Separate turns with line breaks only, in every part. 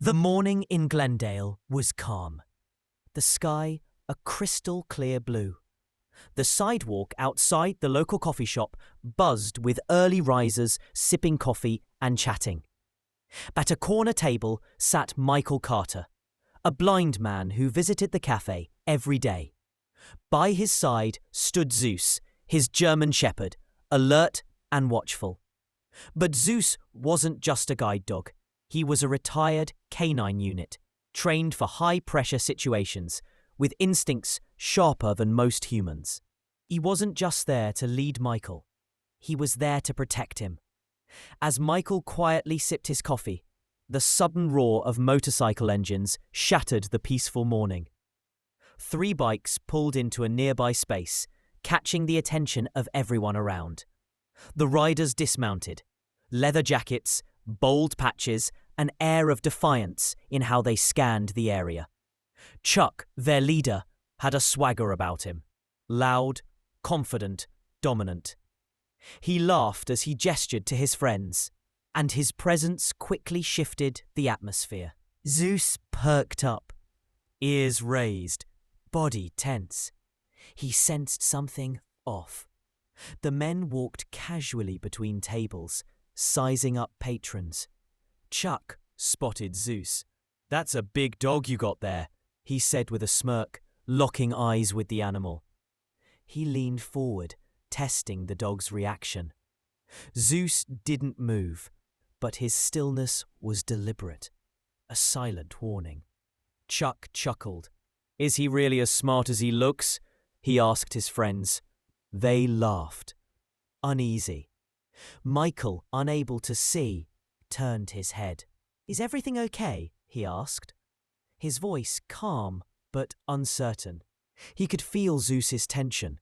The morning in Glendale was calm. The sky a crystal clear blue. The sidewalk outside the local coffee shop buzzed with early risers sipping coffee and chatting. At a corner table sat Michael Carter, a blind man who visited the cafe every day. By his side stood Zeus, his German shepherd, alert and watchful. But Zeus wasn't just a guide dog. He was a retired canine unit, trained for high-pressure situations, with instincts sharper than most humans. He wasn't just there to lead Michael. He was there to protect him. As Michael quietly sipped his coffee, the sudden roar of motorcycle engines shattered the peaceful morning. 3 bikes pulled into a nearby space, catching the attention of everyone around. The riders dismounted, leather jackets, bold patches, an air of defiance in how they scanned the area. Chuck, their leader, had a swagger about him. Loud, confident, dominant. He laughed as he gestured to his friends, and his presence quickly shifted the atmosphere. Zeus perked up, ears raised, body tense. He sensed something off. The men walked casually between tables, sizing up patrons. Chuck spotted Zeus. "That's a big dog you got there," he said with a smirk, locking eyes with the animal. He leaned forward, testing the dog's reaction. Zeus didn't move, but his stillness was deliberate, a silent warning. Chuck chuckled. "Is he really as smart as he looks?" he asked his friends. They laughed. Uneasy. Michael, unable to see, turned his head. "Is everything okay?" he asked. His voice calm but uncertain. He could feel Zeus's tension.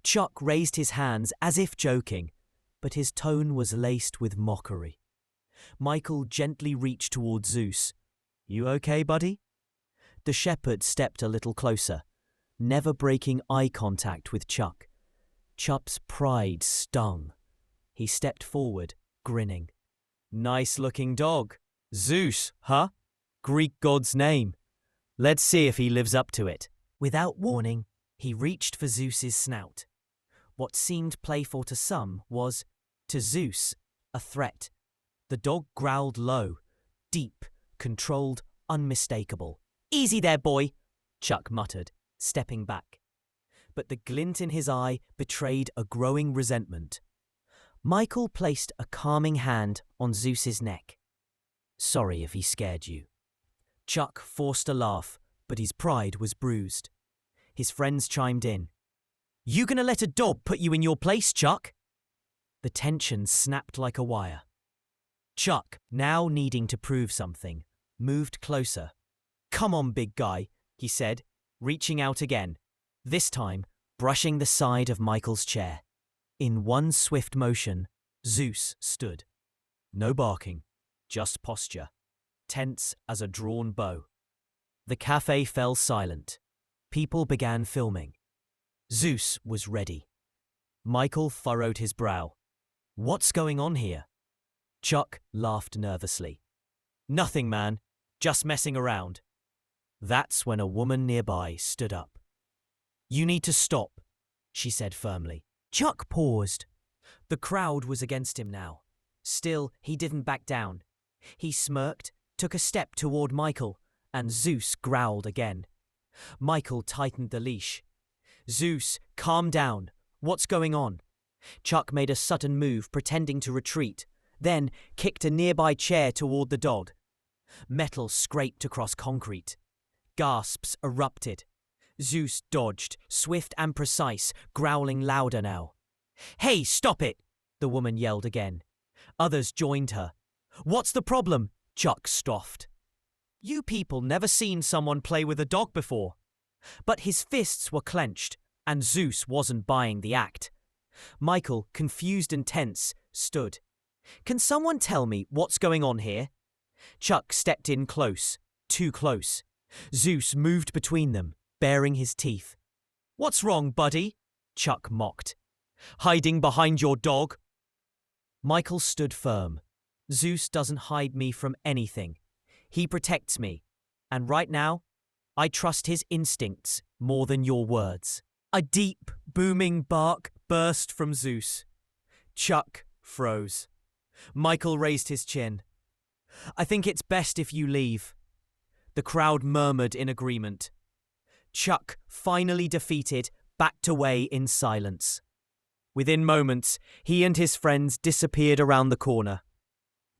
Chuck raised his hands as if joking, but his tone was laced with mockery. Michael gently reached toward Zeus. "You okay, buddy?" The shepherd stepped a little closer, never breaking eye contact with Chuck. Chuck's pride stung. He stepped forward, grinning. "Nice-looking dog. Zeus, huh? Greek god's name. Let's see if he lives up to it." Without warning, he reached for Zeus's snout. What seemed playful to some was, to Zeus, a threat. The dog growled low, deep, controlled, unmistakable. "Easy there, boy," Chuck muttered, stepping back. But the glint in his eye betrayed a growing resentment. Michael placed a calming hand on Zeus's neck. "Sorry if he scared you." Chuck forced a laugh, but his pride was bruised. His friends chimed in. "You gonna let a dog put you in your place, Chuck?" The tension snapped like a wire. Chuck, now needing to prove something, moved closer. "Come on, big guy," he said, reaching out again, this time brushing the side of Michael's chair. In one swift motion, Zeus stood. No barking, just posture, tense as a drawn bow. The cafe fell silent. People began filming. Zeus was ready. Michael furrowed his brow. "What's going on here?" Chuck laughed nervously. "Nothing, man. Just messing around." That's when a woman nearby stood up. "You need to stop," she said firmly. Chuck paused. The crowd was against him now. Still, he didn't back down. He smirked, took a step toward Michael, and Zeus growled again. Michael tightened the leash. "Zeus, calm down. What's going on?" Chuck made a sudden move, pretending to retreat, then kicked a nearby chair toward the dog. Metal scraped across concrete. Gasps erupted. Zeus dodged, swift and precise, growling louder now. "Hey, stop it!" the woman yelled again. Others joined her. "What's the problem?" Chuck scoffed. "You people never seen someone play with a dog before." But his fists were clenched, and Zeus wasn't buying the act. Michael, confused and tense, stood. "Can someone tell me what's going on here?" Chuck stepped in close, too close. Zeus moved between them, baring his teeth. "What's wrong, buddy?" Chuck mocked. "Hiding behind your dog?" Michael stood firm. "Zeus doesn't hide me from anything. He protects me. And right now, I trust his instincts more than your words. A deep, booming bark burst from Zeus. Chuck froze. Michael raised his chin. I think it's best if you leave. The crowd murmured in agreement. Chuck, finally defeated, backed away in silence. Within moments, he and his friends disappeared around the corner.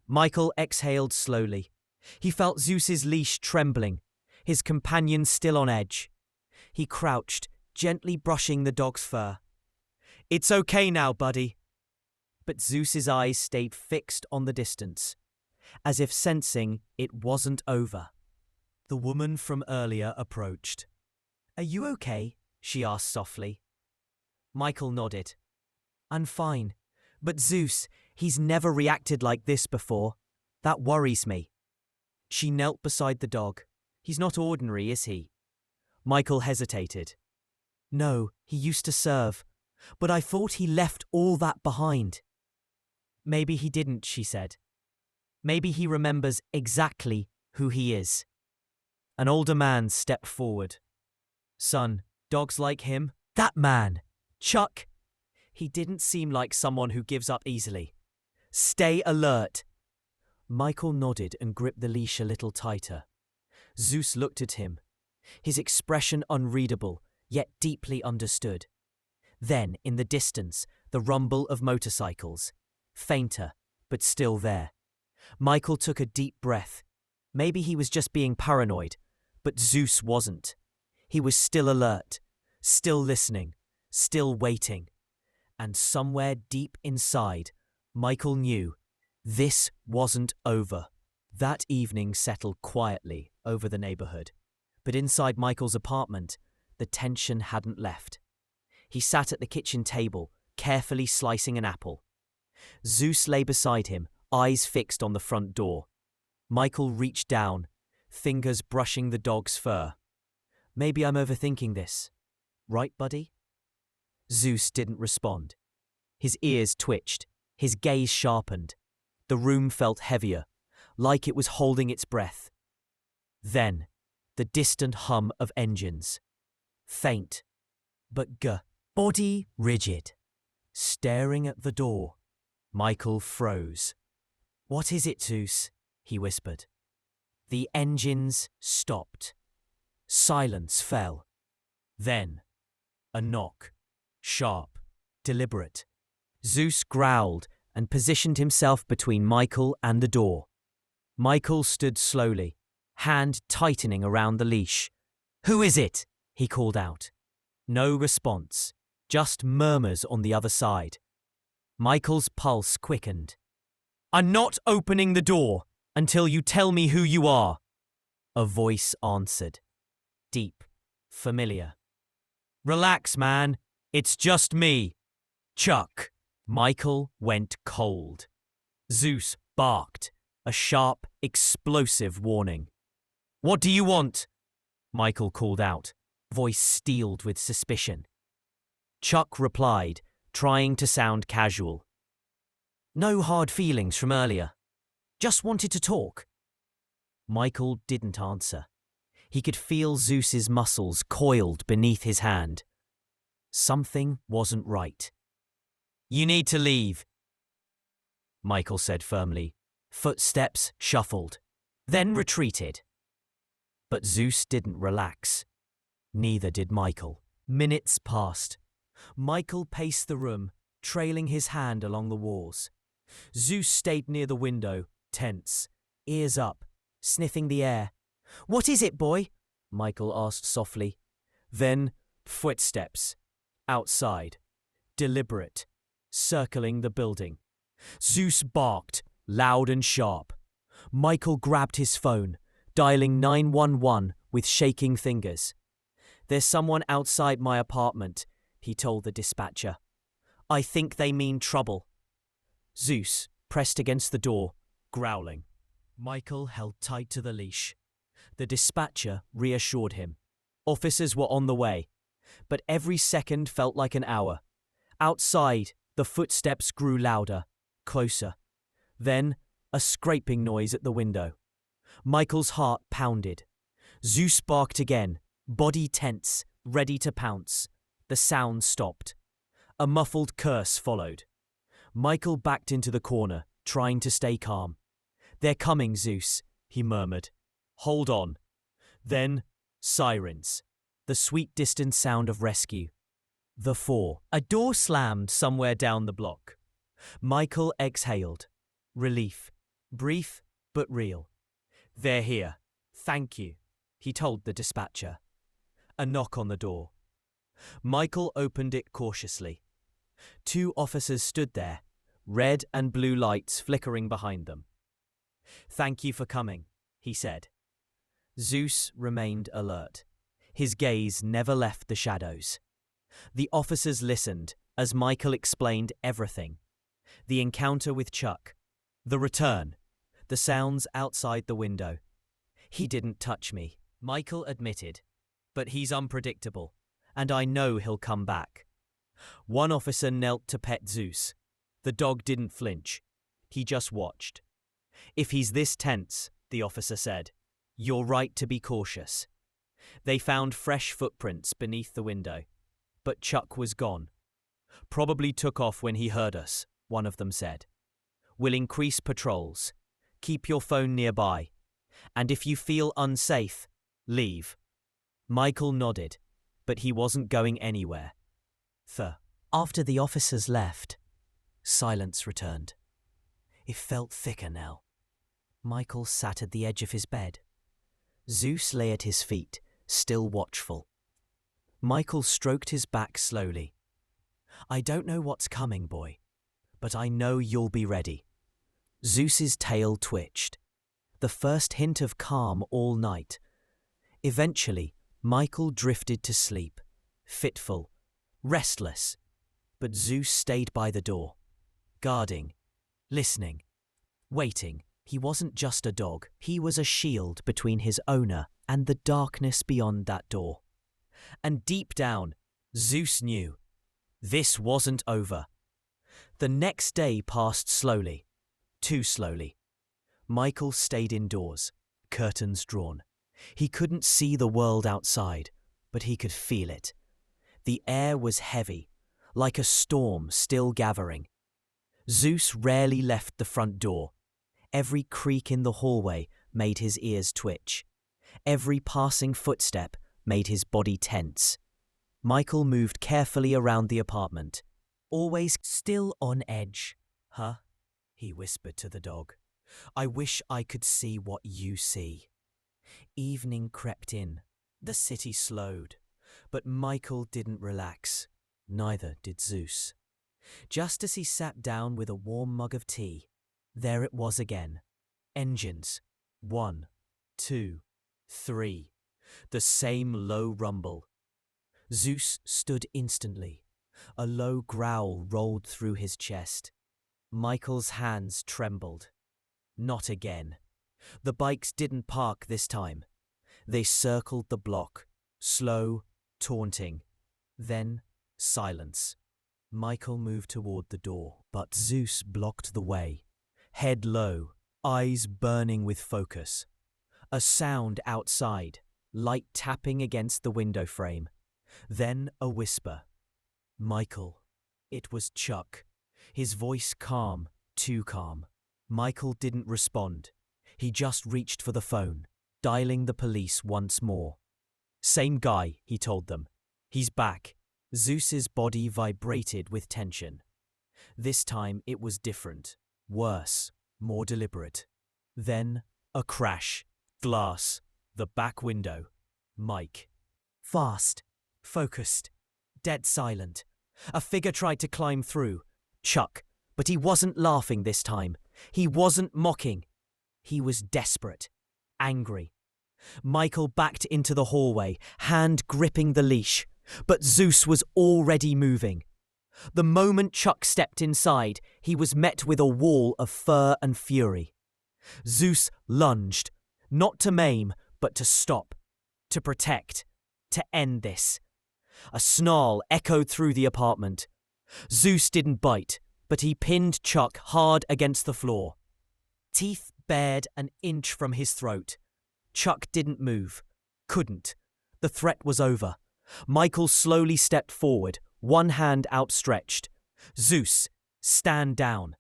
Michael exhaled slowly. He felt Zeus's leash trembling, his companion still on edge. He crouched, gently brushing the dog's fur. It's okay now, buddy. But Zeus's eyes stayed fixed on the distance, as if sensing it wasn't over. The woman from earlier approached. Are you okay? She asked softly. Michael nodded. I'm fine. But Zeus, he's never reacted like this before. That worries me. She knelt beside the dog. He's not ordinary, is he? Michael hesitated. No, he used to serve. But I thought he left all that behind. Maybe he didn't, she said. Maybe he remembers exactly who he is. An older man stepped forward. Son, dogs like him? That man! Chuck! He didn't seem like someone who gives up easily. Stay alert! Michael nodded and gripped the leash a little tighter. Zeus looked at him, his expression unreadable, yet deeply understood. Then, in the distance, the rumble of motorcycles. Fainter, but still there. Michael took a deep breath. Maybe he was just being paranoid, but Zeus wasn't. He was still alert, still listening, still waiting. And somewhere deep inside, Michael knew this wasn't over. That evening settled quietly over the neighborhood. But inside Michael's apartment, the tension hadn't left. He sat at the kitchen table, carefully slicing an apple. Zeus lay beside him, eyes fixed on the front door. Michael reached down, fingers brushing the dog's fur. Maybe I'm overthinking this. Right, buddy? Zeus didn't respond. His ears twitched, his gaze sharpened. The room felt heavier, like it was holding its breath. Then, the distant hum of engines. Faint, but body rigid. Staring at the door, Michael froze. What is it, Zeus? He whispered. The engines stopped. Silence fell. Then, a knock. Sharp, deliberate. Zeus growled and positioned himself between Michael and the door. Michael stood slowly, hand tightening around the leash. Who is it? He called out. No response, just murmurs on the other side. Michael's pulse quickened. I'm not opening the door until you tell me who you are, a voice answered. Deep, familiar. Relax, man. It's just me. Chuck. Michael went cold. Zeus barked, a sharp, explosive warning. What do you want? Michael called out, voice steeled with suspicion. Chuck replied, trying to sound casual. No hard feelings from earlier. Just wanted to talk. Michael didn't answer. He could feel Zeus's muscles coiled beneath his hand. Something wasn't right. You need to leave, Michael said firmly. Footsteps shuffled, then retreated. But Zeus didn't relax. Neither did Michael. Minutes passed. Michael paced the room, trailing his hand along the walls. Zeus stayed near the window, tense, ears up, sniffing the air. What is it, boy? Michael asked softly. Then, footsteps. Outside. Deliberate. Circling the building. Zeus barked, loud and sharp. Michael grabbed his phone, dialing 911 with shaking fingers. There's someone outside my apartment, he told the dispatcher. I think they mean trouble. Zeus pressed against the door, growling. Michael held tight to the leash. The dispatcher reassured him. Officers were on the way, but every second felt like an hour. Outside, the footsteps grew louder, closer. Then, a scraping noise at the window. Michael's heart pounded. Zeus barked again, body tense, ready to pounce. The sound stopped. A muffled curse followed. Michael backed into the corner, trying to stay calm. "They're coming, Zeus," he murmured. "Hold on." Then, sirens. The sweet distant sound of rescue. The four. A door slammed somewhere down the block. Michael exhaled. Relief. Brief, but real. "They're here. Thank you," he told the dispatcher. A knock on the door. Michael opened it cautiously. 2 officers stood there, red and blue lights flickering behind them. "Thank you for coming," he said. Zeus remained alert. His gaze never left the shadows. The officers listened as Michael explained everything. The encounter with Chuck, the return, the sounds outside the window. "He didn't touch me," Michael admitted, "but he's unpredictable, and I know he'll come back." One officer knelt to pet Zeus. The dog didn't flinch. He just watched. "If he's this tense," the officer said, "you're right to be cautious." They found fresh footprints beneath the window, but Chuck was gone. "Probably took off when he heard us," one of them said. "We'll increase patrols. Keep your phone nearby. And if you feel unsafe, leave." Michael nodded, but he wasn't going anywhere. After the officers left, silence returned. It felt thicker now. Michael sat at the edge of his bed. Zeus lay at his feet, still watchful. Michael stroked his back slowly. "I don't know what's coming, boy, but I know you'll be ready." Zeus's tail twitched. The first hint of calm all night. Eventually, Michael drifted to sleep, fitful, restless. But Zeus stayed by the door, guarding, listening, waiting. He wasn't just a dog. He was a shield between his owner and the darkness beyond that door. And deep down, Zeus knew this wasn't over. The next day passed slowly, too slowly. Michael stayed indoors, curtains drawn. He couldn't see the world outside, but he could feel it. The air was heavy, like a storm still gathering. Zeus rarely left the front door. Every creak in the hallway made his ears twitch. Every passing footstep made his body tense. Michael moved carefully around the apartment, always still on edge. "Huh?" he whispered to the dog. "I wish I could see what you see." Evening crept in. The city slowed. But Michael didn't relax. Neither did Zeus. Just as he sat down with a warm mug of tea, there it was again. Engines. 1, 2, 3. The same low rumble. Zeus stood instantly. A low growl rolled through his chest. Michael's hands trembled. Not again. The bikes didn't park this time. They circled the block, slow, taunting. Then, silence. Michael moved toward the door, but Zeus blocked the way. Head low, eyes burning with focus. A sound outside, light tapping against the window frame. Then a whisper. "Michael." It was Chuck. His voice calm, too calm. Michael didn't respond. He just reached for the phone, dialing the police once more. "Same guy," he told them. "He's back." Zeus's body vibrated with tension. This time it was different, worse, more deliberate. Then, a crash. Glass. The back window. Mike. Fast. Focused. Dead silent. A figure tried to climb through. Chuck. But he wasn't laughing this time. He wasn't mocking. He was desperate. Angry. Michael backed into the hallway, hand gripping the leash. But Zeus was already moving. The moment Chuck stepped inside, he was met with a wall of fur and fury. Zeus lunged, not to maim, but to stop, to protect, to end this. A snarl echoed through the apartment. Zeus didn't bite, but he pinned Chuck hard against the floor. Teeth bared an inch from his throat. Chuck didn't move. Couldn't. The threat was over. Michael slowly stepped forward, one hand outstretched. Zeus, stand down.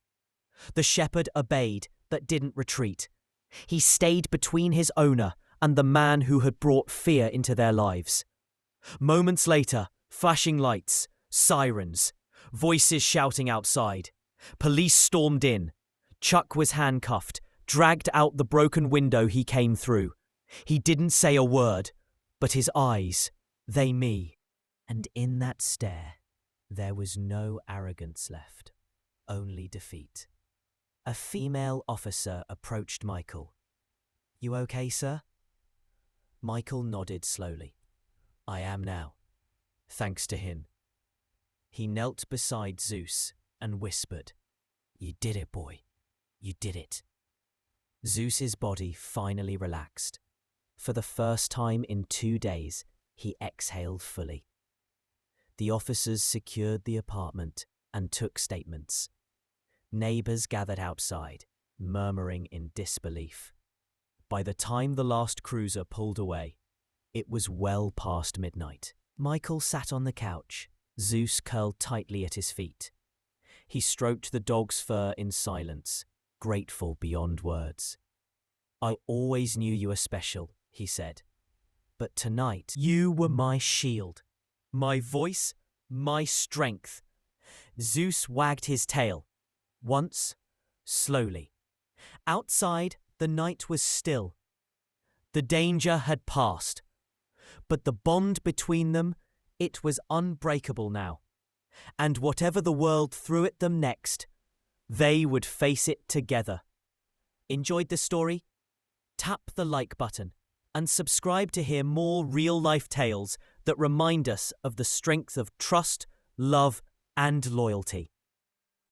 The shepherd obeyed, but didn't retreat. He stayed between his owner and the man who had brought fear into their lives. Moments later, flashing lights, sirens, voices shouting outside. Police stormed in. Chuck was handcuffed, dragged out the broken window he came through. He didn't say a word, but his eyes, they me. And in that stare, there was no arrogance left, only defeat. A female officer approached Michael. "You okay, sir?" Michael nodded slowly. "I am now, thanks to him." He knelt beside Zeus and whispered, "You did it, boy. You did it." Zeus's body finally relaxed. For the first time in 2 days, he exhaled fully. The officers secured the apartment and took statements. Neighbors gathered outside, murmuring in disbelief. By the time the last cruiser pulled away, it was well past midnight. Michael sat on the couch, Zeus curled tightly at his feet. He stroked the dog's fur in silence, grateful beyond words. "I always knew you were special," he said. "But tonight, you were my shield, my voice, my strength." Zeus wagged his tail. Once, slowly. Outside, the night was still. The danger had passed. But the bond between them, it was unbreakable now. And whatever the world threw at them next, they would face it together. Enjoyed the story? Tap the like button and subscribe to hear more real-life tales that remind us of the strength of trust, love, and loyalty.